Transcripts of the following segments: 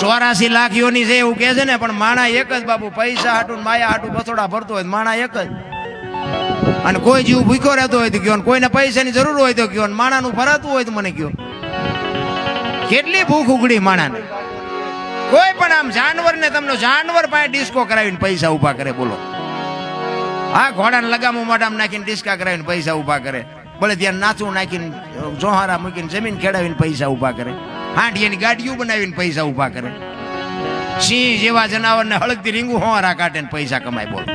84 લાખ યોની છે એવું કે છે ને, પણ માણા એક જ બાપુ. પૈસા હાટું માયા હાટું બસોડા ભરતો હોય માણા એક જ. અને કોઈ જીવ ભૂખ્યો રહેતો હોય તો કયો, કોઈને પૈસાની જરૂર હોય તો કયો, માણાનું ભરાતું હોય તો મને કયો. કેટલી ભૂખ ઉગડી માણાને. કોઈ પણ આમ જાનવરને તમને જાનવર પાસે ડિસ્કો કરાવીને પૈસા ઉભા કરે, બોલો. હા, ઘોડાને લગામું મોઢામાં નાખીને ડિસ્કા કરાવીને પૈસા ઉભા કરે. ભલે ત્યાં નાચું નાખીને જોહારા મૂકીને જમીન ખેડાવીને પૈસા ઉભા કરે. હાંડિયાની ગાડીઓ બનાવીને પૈસા ઉભા કરે. સિંહ જેવા જનાવરને હળગતી રીંગું હોવારા કાઢે ને પૈસા કમાય, બોલો.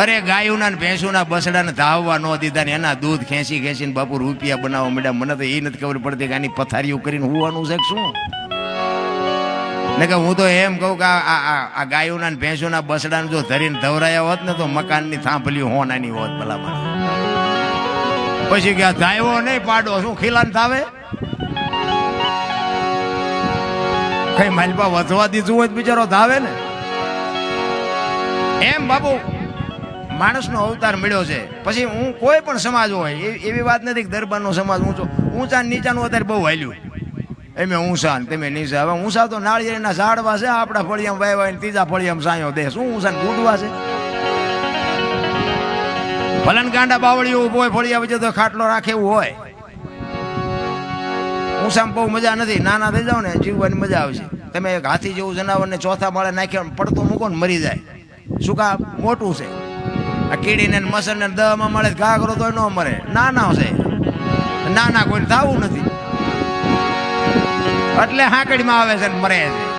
અરે ગાયોના ને ભેંસોના બસડાને ધાવવા ન દીધા ને એના દૂધ ખેંચી ખેંચીને બાપુ રૂપિયા બનાવવા માંડ્યા. મને તો એ નથી ખબર પડતી કે આની પથારીઓ કરીને હોવાનું છે શું. ને કે હું તો એમ કહું કે આ ગાયોના ને ભેંસોના બસડાને જો ધરીને ધવરાયા હોત ને તો મકાનની થાંભલી હોનાની હોત ભલામણ. પછી કે ધાવ્યો નહીં પાડો શું ખીલાન થાવે. કઈ માલપા વધવા દીધું હોય બિચારો ધાવે ને. એમ બાપુ માણસનો અવતાર મળ્યો છે. પછી હું કોઈ પણ સમાજ હોય એવી વાત નથી કે દરબારનો સમાજ ઊંચા નીચાનું અત્યારે બહુ હાલ્યું. એમે ઊંસા ને તમે નીચા. હવે ઊંસા તો નાળિયેરના ઝાડવા છે, આપણા ફળિયામાં વાવ્યા ને ત્રીજા ફળિયામાં સાયો દે. શું ઊંસા ને ગુડવા છે? ભલન ગાંડા બાવળીઓ ઉભો હોય ફળિયા વચ્ચે તો ખાટલો રાખે એવું હોય. ઊંસામાં બહુ મજા નથી. નાના થઈ જાવ ને જીવવાની મજા આવશે. તમે એક હાથી જેવું જનાવરને ચોથા માળે નાખ્યા પડતો મૂકો ને મરી જાય. શું કા મોટું છે. આ કીડીને મસરને 10માં મળે ઘા કરો તો ન મરે. નાના છે, નાના કોઈ થવું નથી એટલે હાંકડીમાં આવે છે ને મરે છે.